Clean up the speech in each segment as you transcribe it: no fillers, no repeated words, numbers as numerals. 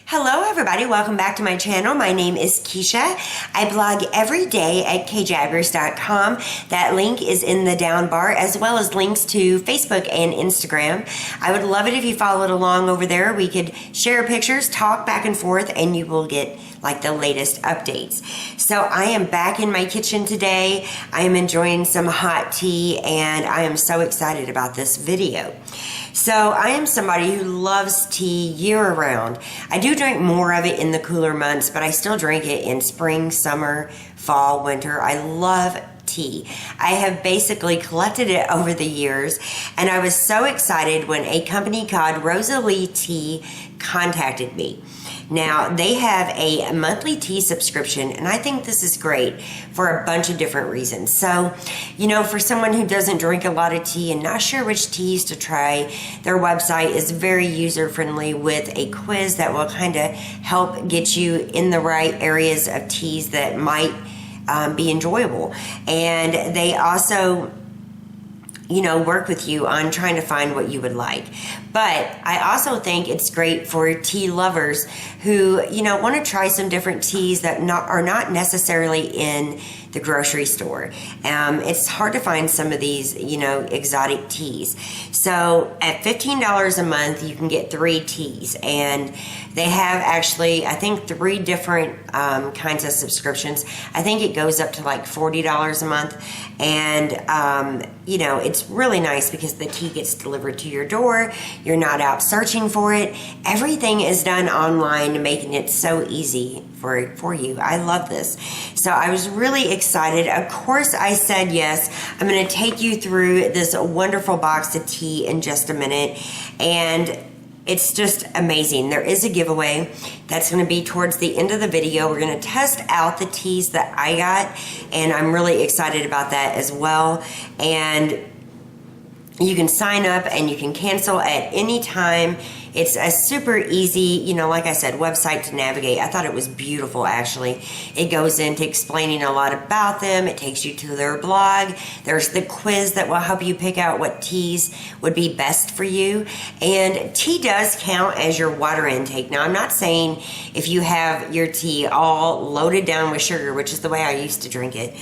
Hello everybody, welcome back to my channel. My name is Kisha. I blog every day at kjaggers.com. That link is in the down bar, as well as links to Facebook and Instagram. I would love it if you followed along over there. We could share pictures, talk back and forth, and you will get like the latest updates. So I am back in my kitchen today. I am enjoying some hot tea and I am so excited about this video. So I am somebody who loves tea year round. I do drink more of it in the cooler months, but I still drink it in spring, summer, fall, winter. I love tea. I have basically collected it over the years, and I was so excited when a company called Rosali Tea contacted me. Now, they have a monthly tea subscription, and I think this is great for a bunch of different reasons. So, you know, for someone who doesn't drink a lot of tea and not sure which teas to try, their website is very user-friendly with a quiz that will kind of help get you in the right areas of teas that might be enjoyable. And they also, you know, work with you on trying to find what you would like. But I also think it's great for tea lovers who, you know, want to try some different teas that are not necessarily in the grocery store. It's hard to find some of these, you know, exotic teas. So at $15 a month, you can get 3 teas, and they have actually, I think, 3 different kinds of subscriptions. I think it goes up to like $40 a month, and you know, it's really nice because the tea gets delivered to your door. You're not out searching for it. Everything is done online, making it so easy for you. I love this. So I was really excited. Of course, I said yes. I'm going to take you through this wonderful box of tea in just a minute, and it's just amazing. There is a giveaway that's going to be towards the end of the video. We're going to test out the teas that I got, and I'm really excited about that as well. And you can sign up and you can cancel at any time. It's a super easy, you know, like I said, website to navigate. I thought it was beautiful, actually. It goes into explaining a lot about them. It takes you to their blog. There's the quiz that will help you pick out what teas would be best for you. And tea does count as your water intake. Now, I'm not saying if you have your tea all loaded down with sugar, which is the way I used to drink it,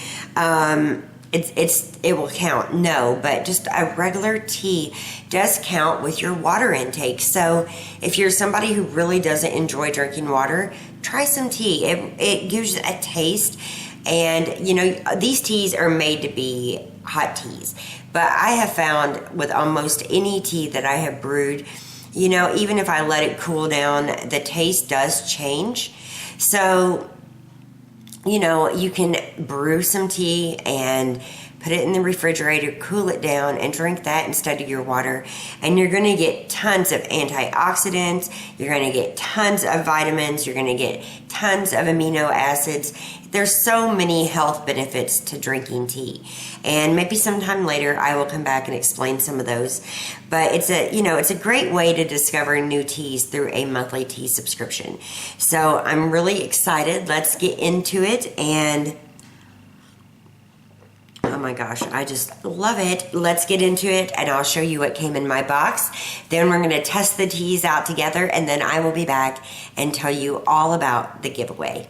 it will count. No, but just a regular tea does count with your water intake. So if you're somebody who really doesn't enjoy drinking water, try some tea. It gives you a taste, and you know, these teas are made to be hot teas. But I have found with almost any tea that I have brewed, you know, even if I let it cool down, the taste does change. So, you know, you can brew some tea and put it in the refrigerator, cool it down, and drink that instead of your water. And you're going to get tons of antioxidants. You're going to get tons of vitamins. You're going to get tons of amino acids. There's so many health benefits to drinking tea. And maybe sometime later I will come back and explain some of those. But it's a, you know, it's a great way to discover new teas through a monthly tea subscription. So I'm really excited. Let's get into it. And oh my gosh, I just love it. Let's get into it, and I'll show you what came in my box. Then we're going to test the teas out together, and then I will be back and tell you all about the giveaway.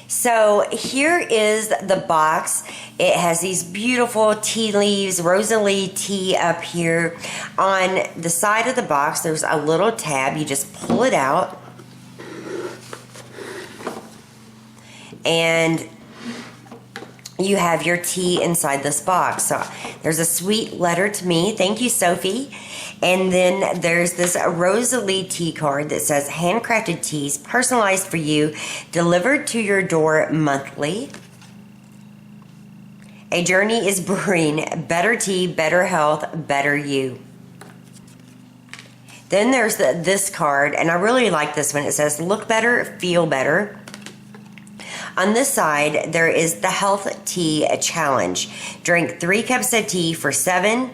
So here is the box. It has these beautiful tea leaves, Rosali tea up here. On the side of the box, there's a little tab. You just pull it out, and you have your tea inside this box. So there's a sweet letter to me. Thank you, Sophie. And then there's this Rosali tea card that says handcrafted teas, personalized for you, delivered to your door monthly. A journey is brewing better tea, better health, better you. Then there's this card, and I really like this one. It says look better, feel better. On this side, there is the Health Tea Challenge. Drink 3 cups of tea for 7,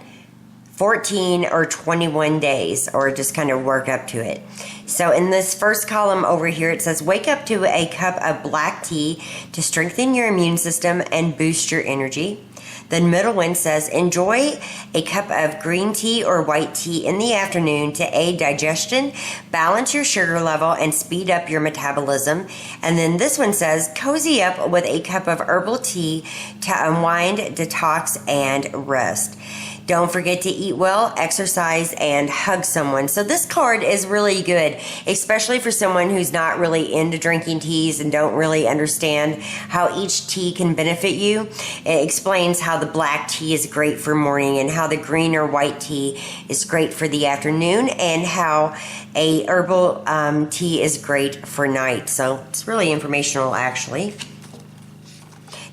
14, or 21 days, or just kind of work up to it. So in this first column over here, it says, wake up to a cup of black tea to strengthen your immune system and boost your energy. The middle one says, enjoy a cup of green tea or white tea in the afternoon to aid digestion, balance your sugar level, and speed up your metabolism. And then this one says, cozy up with a cup of herbal tea to unwind, detox, and rest. Don't forget to eat well, exercise, and hug someone. So this card is really good, especially for someone who's not really into drinking teas and don't really understand how each tea can benefit you. It explains how the black tea is great for morning and how the green or white tea is great for the afternoon and how a herbal tea is great for night. So it's really informational, actually.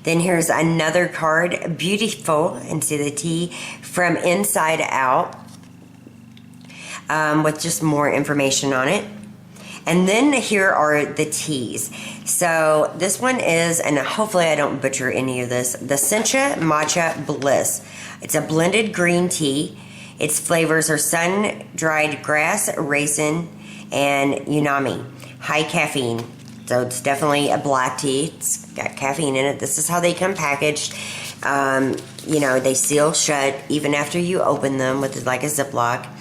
Then here's another card, beautiful, and see the tea from inside out with just more information on it. And then here are the teas. So this one is, and hopefully I don't butcher any of this, the Sencha Matcha Bliss. It's a blended green tea. Its flavors are sun-dried grass, raisin, and unami. High caffeine. So it's definitely a black tea. It's got caffeine in it. This is how they come packaged. You know, they seal shut even after you open them with like a Ziploc.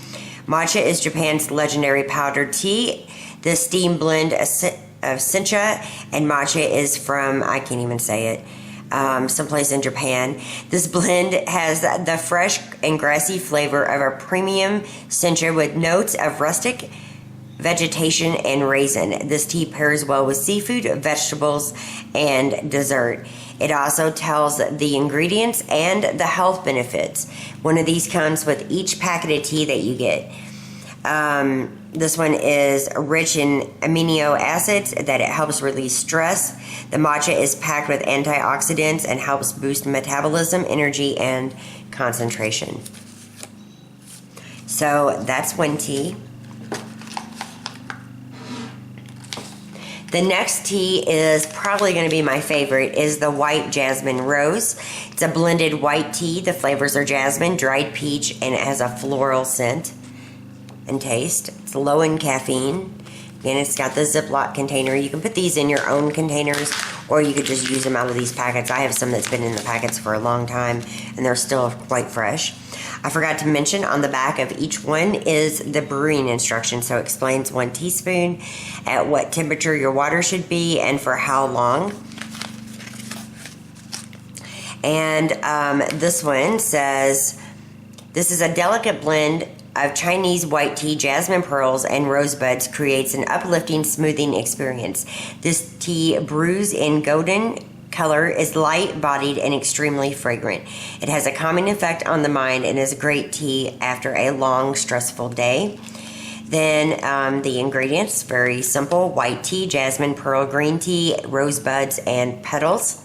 Matcha is Japan's legendary powdered tea. The steam blend of Sencha and matcha is from, I can't even say it, someplace in Japan. This blend has the fresh and grassy flavor of a premium Sencha with notes of rustic vegetation and raisin. This tea pairs well with seafood, vegetables, and dessert. It also tells the ingredients and the health benefits. One of these comes with each packet of tea that you get. This one is rich in amino acids that it helps release stress. The matcha is packed with antioxidants and helps boost metabolism, energy, and concentration. So that's one tea. The next tea is probably going to be my favorite, is the White Jasmine Rose. It's a blended white tea. The flavors are jasmine, dried peach, and it has a floral scent and taste. It's low in caffeine. And it's got the Ziploc container. You can put these in your own containers, or you could just use them out of these packets. I have some that's been in the packets for a long time, and they're still quite fresh. I forgot to mention on the back of each one is the brewing instruction. So it explains 1 teaspoon, at what temperature your water should be, and for how long. And this one says, this is a delicate blend of Chinese white tea, jasmine pearls, and rosebuds creates an uplifting, smoothing experience. This tea brews in golden color, is light-bodied, and extremely fragrant. It has a calming effect on the mind and is a great tea after a long, stressful day. Then the ingredients, very simple: white tea, jasmine, pearl, green tea, rosebuds, and petals.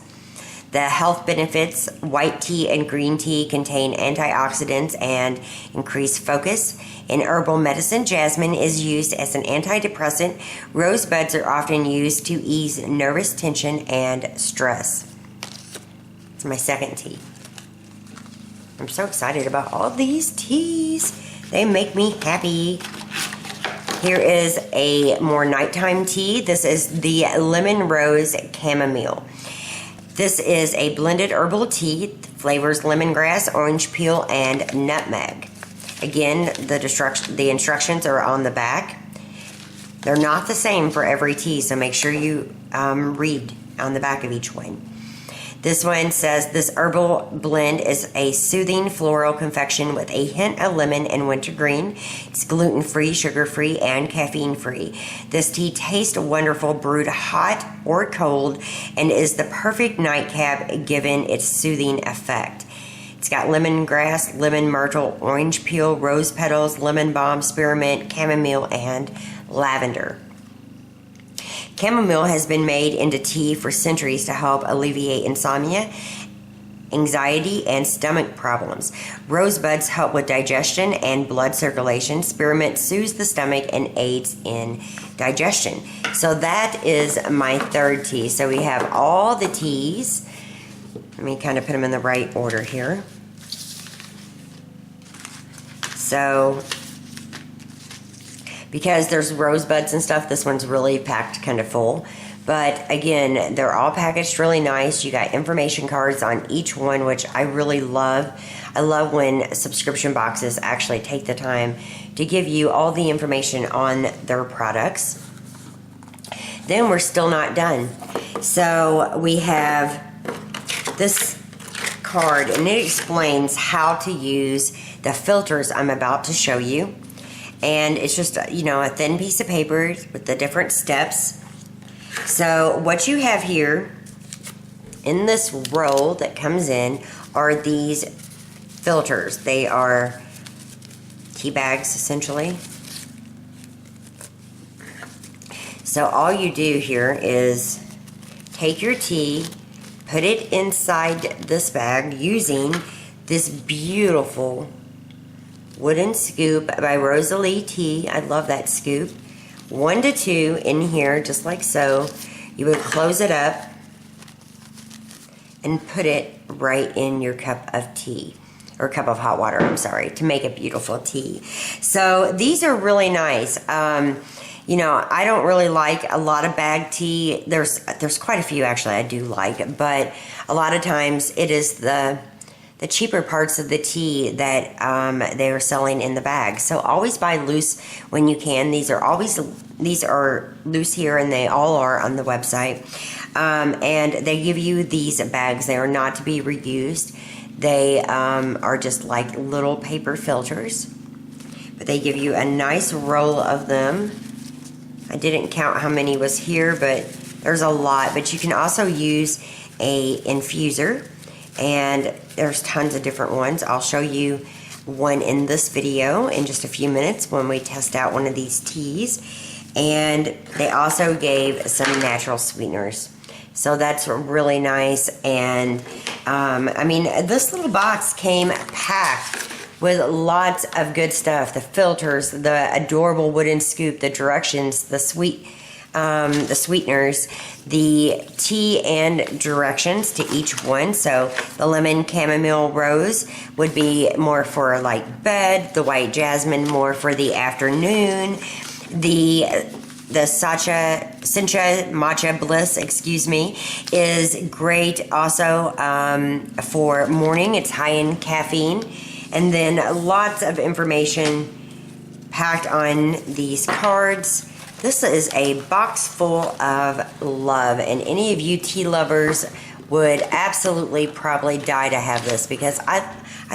The health benefits: white tea and green tea contain antioxidants and increase focus. In herbal medicine, jasmine is used as an antidepressant. Rosebuds are often used to ease nervous tension and stress. It's my second tea. I'm so excited about all these teas. They make me happy. Here is a more nighttime tea. This is the Lemon Rose Chamomile. This is a blended herbal tea. Flavors lemongrass, orange peel, and nutmeg. Again, the instructions are on the back. They're not the same for every tea, so make sure you read on the back of each one. This one says, this herbal blend is a soothing floral confection with a hint of lemon and wintergreen. It's gluten-free, sugar-free, and caffeine-free. This tea tastes wonderful, brewed hot or cold, and is the perfect nightcap given its soothing effect. It's got lemongrass, lemon myrtle, orange peel, rose petals, lemon balm, spearmint, chamomile, and lavender. Chamomile has been made into tea for centuries to help alleviate insomnia, anxiety, and stomach problems. Rosebuds help with digestion and blood circulation. Spearmint soothes the stomach and aids in digestion. So that is my third tea. So we have all the teas. Let me kind of put them in the right order here. So, because there's rosebuds and stuff, this one's really packed kind of full. But again, they're all packaged really nice. You got information cards on each one, which I really love. I love when subscription boxes actually take the time to give you all the information on their products. Then we're still not done. So we have this card, and it explains how to use the filters I'm about to show you. And it's just, you know, a thin piece of paper with the different steps. So what you have here in this roll that comes in are these filters. They are tea bags, essentially. So all you do here is take your tea, put it inside this bag using this beautiful wooden scoop by Rosali tea. I love that scoop. 1 to 2 in here, just like so. You would close it up and put it right in your cup of tea, or cup of hot water, I'm sorry, to make a beautiful tea. So these are really nice. You know, I don't really like a lot of bag tea. There's quite a few actually I do like, but a lot of times it is the cheaper parts of the tea that they are selling in the bag. So always buy loose when you can. These are loose here, and they all are on the website. And they give you these bags. They are not to be reused. They are just like little paper filters, but they give you a nice roll of them. I didn't count how many was here, but there's a lot. But you can also use a infuser, and there's tons of different ones. I'll show you one in this video in just a few minutes when we test out one of these teas. And they also gave some natural sweeteners. So that's really nice. And I mean, this little box came packed with lots of good stuff. The filters, the adorable wooden scoop, the directions, the sweeteners, the tea and directions to each one. So the lemon chamomile rose would be more for like bed, the white jasmine more for the afternoon, the Sencha Matcha Bliss, is great also for morning. It's high in caffeine. And then lots of information packed on these cards. This is a box full of love, and any of you tea lovers would absolutely probably die to have this, because I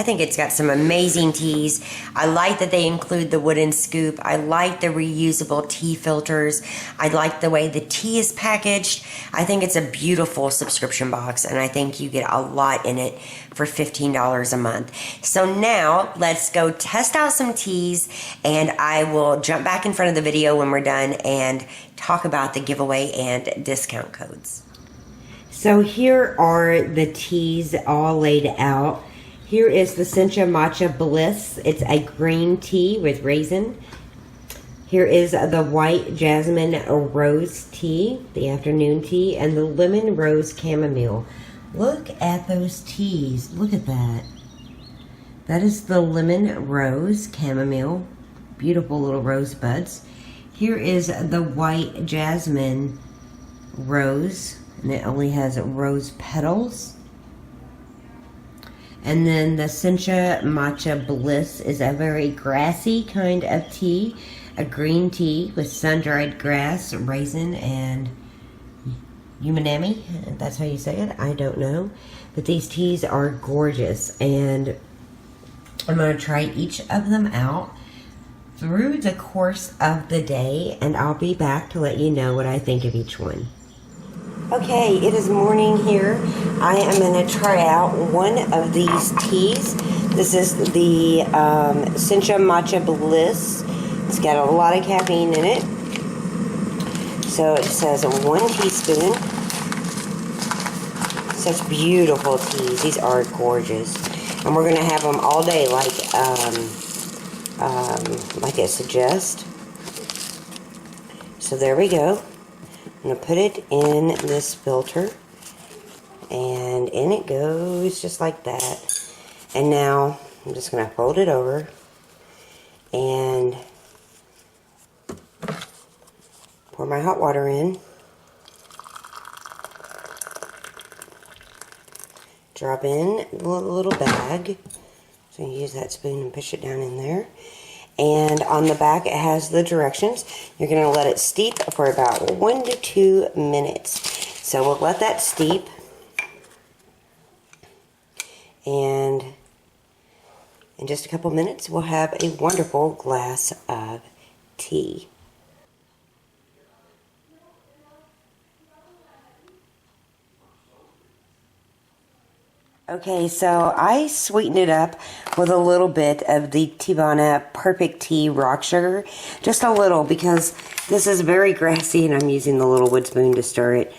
think it's got some amazing teas. I like that they include the wooden scoop. I like the reusable tea filters. I like the way the tea is packaged. I think it's a beautiful subscription box, and I think you get a lot in it for $15 a month. So now let's go test out some teas, and I will jump back in front of the video when we're done and talk about the giveaway and discount codes. So here are the teas all laid out. Here is the Sencha Matcha Bliss. It's a green tea with raisin. Here is the white jasmine rose tea, the afternoon tea, and the lemon rose chamomile. Look at those teas. Look at that. That is the lemon rose chamomile. Beautiful little rose buds. Here is the white jasmine rose, and it only has rose petals. And then the Sencha Matcha Bliss is a very grassy kind of tea, a green tea with sun-dried grass, raisin, and umanami. If that's how you say it, I don't know. But these teas are gorgeous, and I'm going to try each of them out through the course of the day, and I'll be back to let you know what I think of each one. Okay, it is morning here. I am going to try out one of these teas. This is the Sencha Matcha Bliss. It's got a lot of caffeine in it. So it says 1 teaspoon. Such beautiful teas. These are gorgeous. And we're going to have them all day like it suggests. So there we go. I'm going to put it in this filter, and in it goes just like that. And now I'm just going to fold it over and pour my hot water in. drop in the little bag. So you use that spoon and push it down in there. And on the back it has the directions. You're going to let it steep for about 1 to 2 minutes. So we'll let that steep. And in just a couple minutes we'll have a wonderful glass of tea. Okay, so I sweetened it up with a little bit of the Teavana Perfect Tea Rock Sugar. Just a little, because this is very grassy and I'm using the little wood spoon to stir it.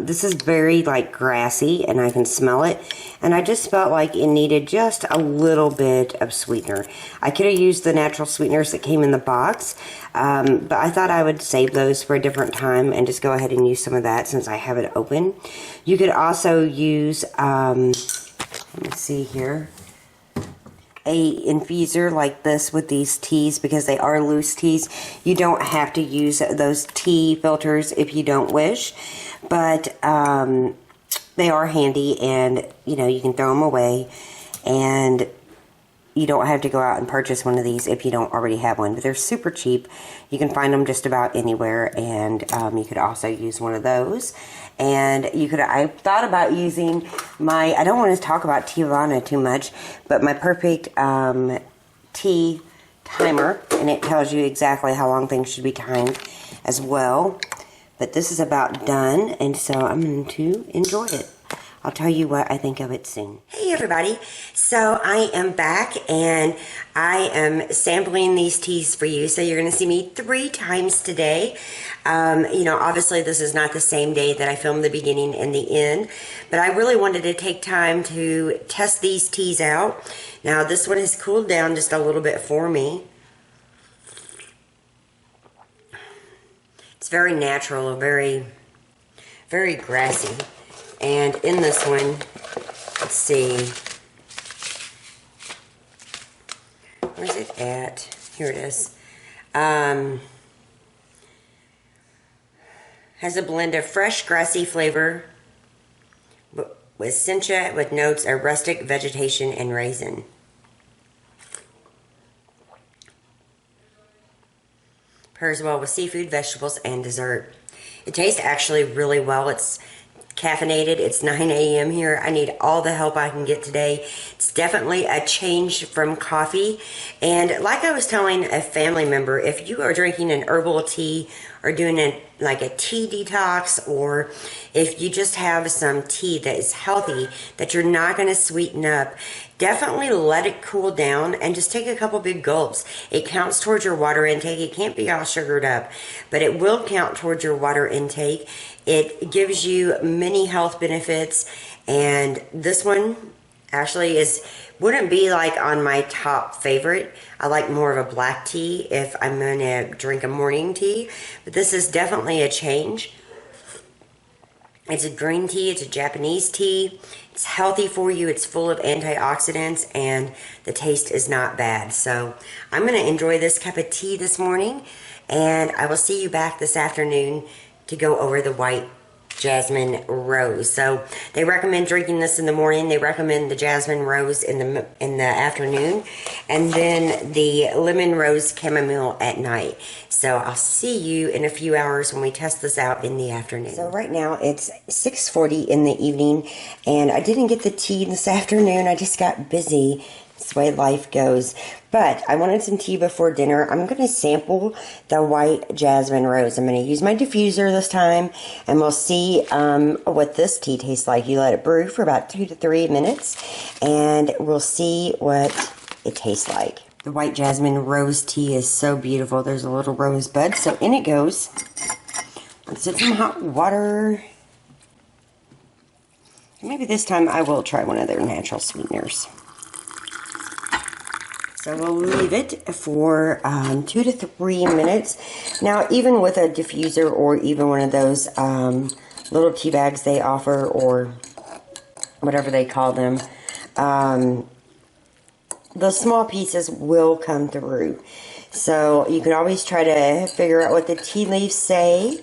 This is very like grassy and I can smell it. And I just felt like it needed just a little bit of sweetener. I could have used the natural sweeteners that came in the box. But I thought I would save those for a different time and just go ahead and use some of that since I have it open. You could also use, let me see here, a infuser like this with these teas, because they are loose teas. You don't have to use those tea filters if you don't wish, but they are handy, and you know, you can throw them away, and you don't have to go out and purchase one of these if you don't already have one. But they're super cheap. You can find them just about anywhere, and you could also use one of those. And you could, I thought about using my, I don't want to talk about Teavana too much, but my Perfect Tea timer, and it tells you exactly how long things should be timed as well. But this is about done, and so I'm going to enjoy it. I'll tell you what I think of it soon. Hey everybody, so I am back and I am sampling these teas for you. So you're going to see me 3 times today. You know, obviously this is not the same day that I filmed the beginning and the end, but I really wanted to take time to test these teas out. Now this one has cooled down just a little bit for me. It's very natural, very, very grassy. And in this one, let's see, where's it at? Here it is. Has a blend of fresh, grassy flavor with cincha with notes of rustic vegetation and raisin. Pairs well with seafood, vegetables, and dessert. It tastes actually really well. It's caffeinated. It's 9 a.m. here. I need all the help I can get today. It's definitely a change from coffee. And like I was telling a family member, if you are drinking an herbal tea or doing like a tea detox, or if you just have some tea that is healthy that you're not going to sweeten up, definitely let it cool down and just take a couple big gulps. It counts towards your water intake. It can't be all sugared up, but it will count towards your water intake. It gives you many health benefits, and this one actually wouldn't be like on my top favorite. I like more of a black tea if I'm gonna drink a morning tea, but this is definitely a change. It's a green tea, it's a Japanese tea. It's healthy for you, it's full of antioxidants, and the taste is not bad. So I'm gonna enjoy this cup of tea this morning, and I will see you back this afternoon to go over the white jasmine rose. So they recommend drinking this in the morning. They recommend the jasmine rose in the afternoon, and then the lemon rose chamomile at night. So I'll see you in a few hours when we test this out in the afternoon. So right now it's 6:40 in the evening, and I didn't get the tea this afternoon. I just got busy. That's the way life goes. But I wanted some tea before dinner. I'm going to sample the white jasmine rose. I'm going to use my diffuser this time, and we'll see what this tea tastes like. You let it brew for about 2 to 3 minutes, and we'll see what it tastes like. The white jasmine rose tea is so beautiful. There's a little rosebud, so in it goes. Let's get some hot water. Maybe this time I will try one of their natural sweeteners. So we'll leave it for 2 to 3 minutes. Now, even with a diffuser or even one of those little tea bags they offer, or whatever they call them, the small pieces will come through. So you can always try to figure out what the tea leaves say.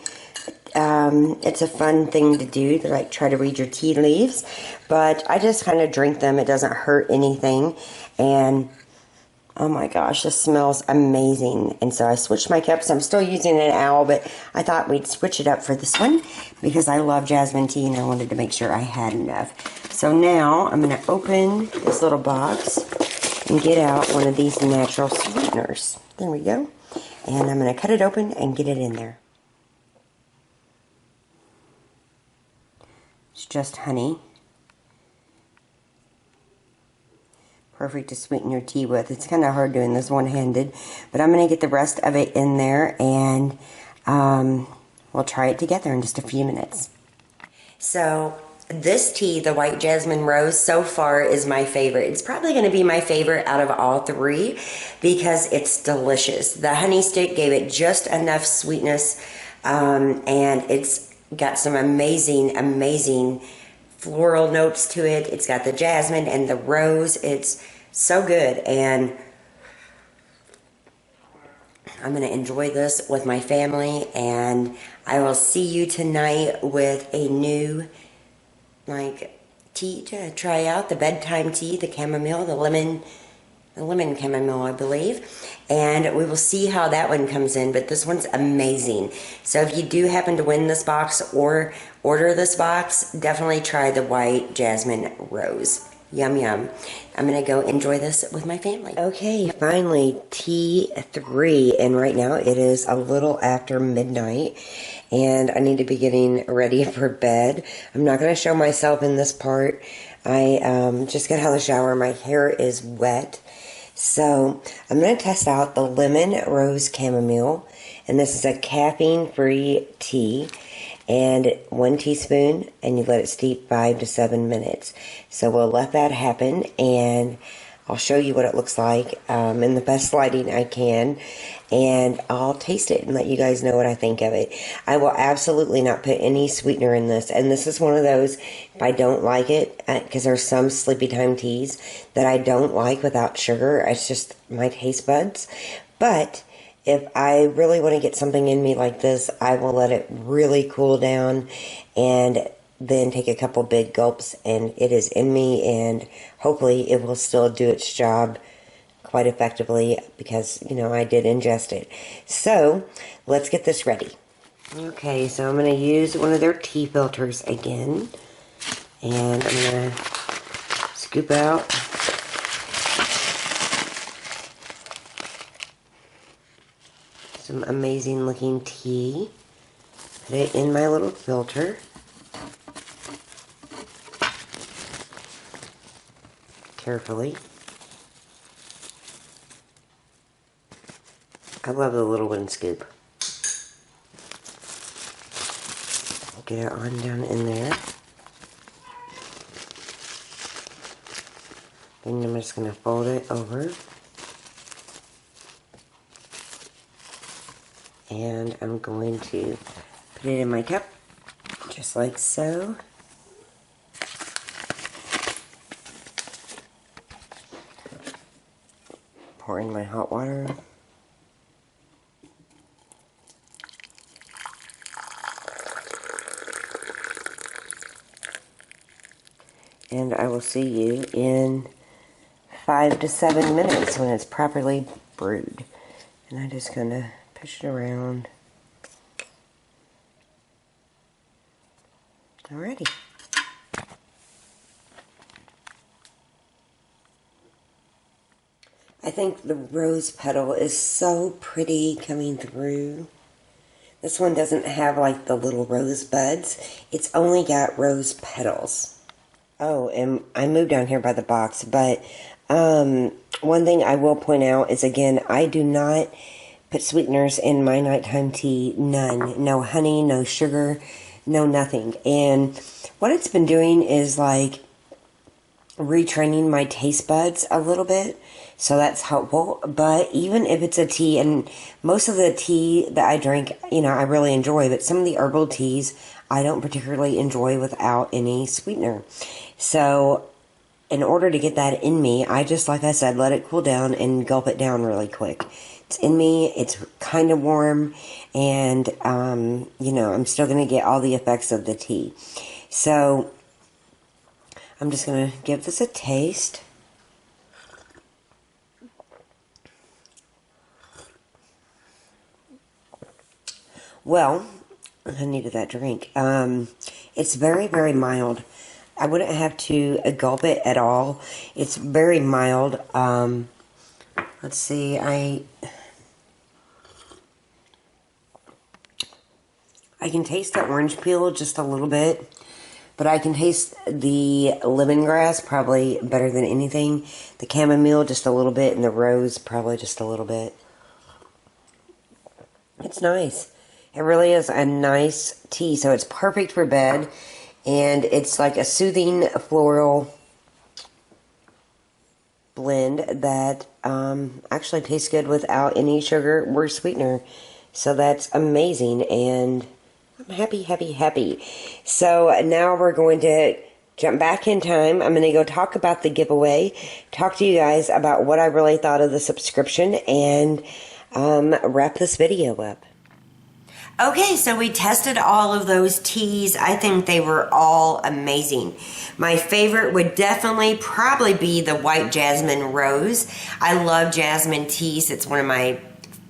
It's a fun thing to do to like try to read your tea leaves, but I just kind of drink them. It doesn't hurt anything, and oh my gosh, this smells amazing. And so I switched my cups. I'm still using an owl, but I thought we'd switch it up for this one because I love jasmine tea and I wanted to make sure I had enough. So now I'm going to open this little box and get out one of these natural sweeteners. There we go. And I'm going to cut it open and get it in there. It's just honey. Perfect to sweeten your tea with. It's kind of hard doing this one-handed, but I'm going to get the rest of it in there, and we'll try it together in just a few minutes. So this tea, the White Jasmine Rose, so far is my favorite. It's probably going to be my favorite out of all three because it's delicious. The honey stick gave it just enough sweetness, and it's got some amazing floral notes to it. It's got the jasmine and the rose. It's so good, and I'm going to enjoy this with my family, and I will see you tonight with a new tea to try out, the bedtime tea, the chamomile, the lemon chamomile, I believe. And we will see how that one comes in, but this one's amazing. So if you do happen to win this box or order this box, definitely try the White Jasmine Rose. Yum, yum. I'm going to go enjoy this with my family. Okay, finally, tea 3, and right now it is a little after midnight, and I need to be getting ready for bed. I'm not going to show myself in this part. I just got out of the shower. My hair is wet. So I'm going to test out the Lemon Rose Chamomile, and this is a caffeine-free tea, and 1 teaspoon, and you let it steep 5 to 7 minutes. So we'll let that happen, and I'll show you what it looks like in the best lighting I can, and I'll taste it and let you guys know what I think of it. I will absolutely not put any sweetener in this, and this is one of those, if I don't like it, because there's some sleepy time teas that I don't like without sugar. It's just my taste buds. But if I really want to get something in me like this, I will let it really cool down and then take a couple big gulps, and it is in me, and hopefully it will still do its job quite effectively because, you know, I did ingest it. So let's get this ready. Okay, so I'm going to use one of their tea filters again, and I'm going to scoop out some amazing looking tea. Put it in my little filter. Carefully. I love the little one scoop. Get it on down in there. Then I'm just going to fold it over. And I'm going to put it in my cup, just like so. Pour in my hot water. And I will see you in 5 to 7 minutes when it's properly brewed. And I'm just going to push it around. Alrighty. I think the rose petal is so pretty coming through. This one doesn't have like the little rose buds. It's only got rose petals. Oh, and I moved down here by the box, but one thing I will point out is, again, I do not put sweeteners in my nighttime tea. None. No honey, no sugar, no nothing. And what it's been doing is like retraining my taste buds a little bit. So that's helpful. But even if it's a tea, and most of the tea that I drink, you know, I really enjoy, but some of the herbal teas I don't particularly enjoy without any sweetener. So in order to get that in me, I just, like I said, let it cool down and gulp it down really quick. It's in me. It's kind of warm, and you know, I'm still going to get all the effects of the tea. So I'm just going to give this a taste. Well, I needed that drink. It's very, very mild. I wouldn't have to gulp it at all. It's very mild. Let's see, I can taste the orange peel just a little bit, but I can taste the lemongrass probably better than anything. The chamomile just a little bit, and the rose probably just a little bit. It's nice. It really is a nice tea, so it's perfect for bed, and it's like a soothing floral blend that actually tastes good without any sugar or sweetener. So that's amazing, and I'm happy, happy, happy. So now we're going to jump back in time. I'm going to go talk about the giveaway, talk to you guys about what I really thought of the subscription, and wrap this video up. Okay, so we tested all of those teas. I think they were all amazing. My favorite would definitely probably be the white jasmine rose. I love jasmine teas. It's one of my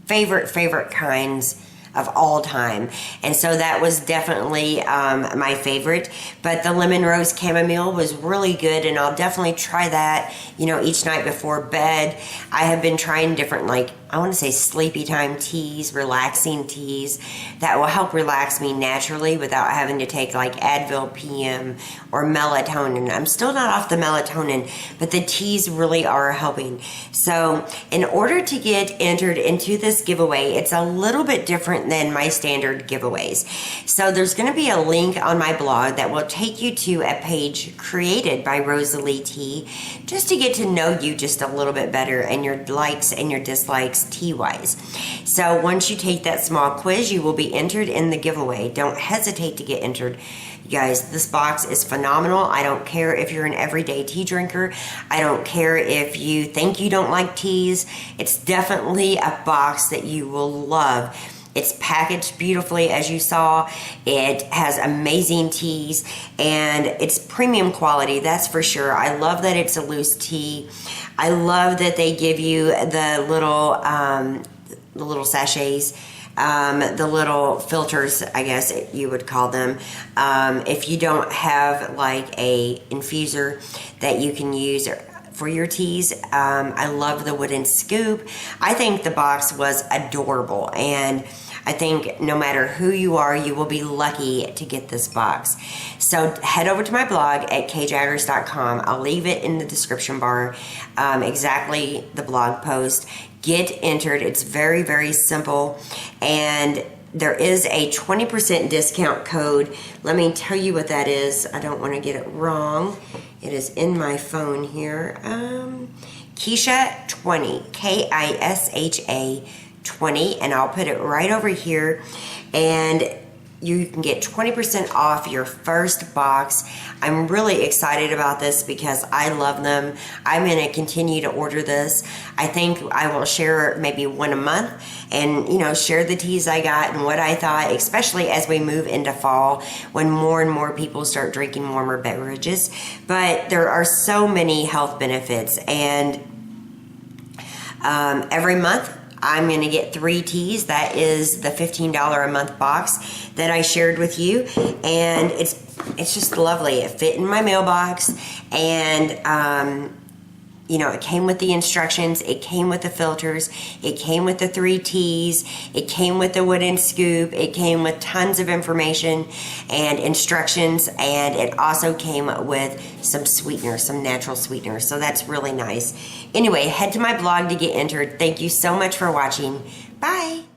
favorite kinds of all time, and so that was definitely my favorite. But the lemon rose chamomile was really good, and I'll definitely try that, you know, each night before bed. I have been trying different, like, I want to say sleepy time teas, relaxing teas that will help relax me naturally without having to take like Advil PM or melatonin. I'm still not off the melatonin, but the teas really are helping. So in order to get entered into this giveaway, it's a little bit different than my standard giveaways. So there's going to be a link on my blog that will take you to a page created by Rosali Tea, just to get to know you just a little bit better and your likes and your dislikes tea-wise. So once you take that small quiz, you will be entered in the giveaway. Don't hesitate to get entered. You guys, this box is phenomenal. I don't care if you're an everyday tea drinker. I don't care if you think you don't like teas. It's definitely a box that you will love. It's packaged beautifully, as you saw. It has amazing teas, and it's premium quality, that's for sure. I love that it's a loose tea. I love that they give you the little sachets, the little filters, I guess you would call them. If you don't have like a infuser that you can use for your teas, I love the wooden scoop. I think the box was adorable, and I think no matter who you are, you will be lucky to get this box. So head over to my blog at kjaggers.com. I'll leave it in the description bar, exactly the blog post. Get entered. It's very, very simple, and there is a 20% discount code. Let me tell you what that is. I don't want to get it wrong. It is in my phone here. Kisha 20, Kisha 20, and I'll put it right over here, and you can get 20% off your first box. I'm really excited about this because I love them. I'm going to continue to order this. I think I will share maybe one a month and, you know, share the teas I got and what I thought, especially as we move into fall when more and more people start drinking warmer beverages. But there are so many health benefits, and every month I'm going to get 3 teas. That is the $15 a month box that I shared with you, and it's just lovely. It fit in my mailbox, and you know, it came with the instructions, it came with the filters, it came with the 3 teas, it came with the wooden scoop, it came with tons of information and instructions, and it also came with some sweeteners, some natural sweeteners, so that's really nice. Anyway, head to my blog to get entered. Thank you so much for watching. Bye!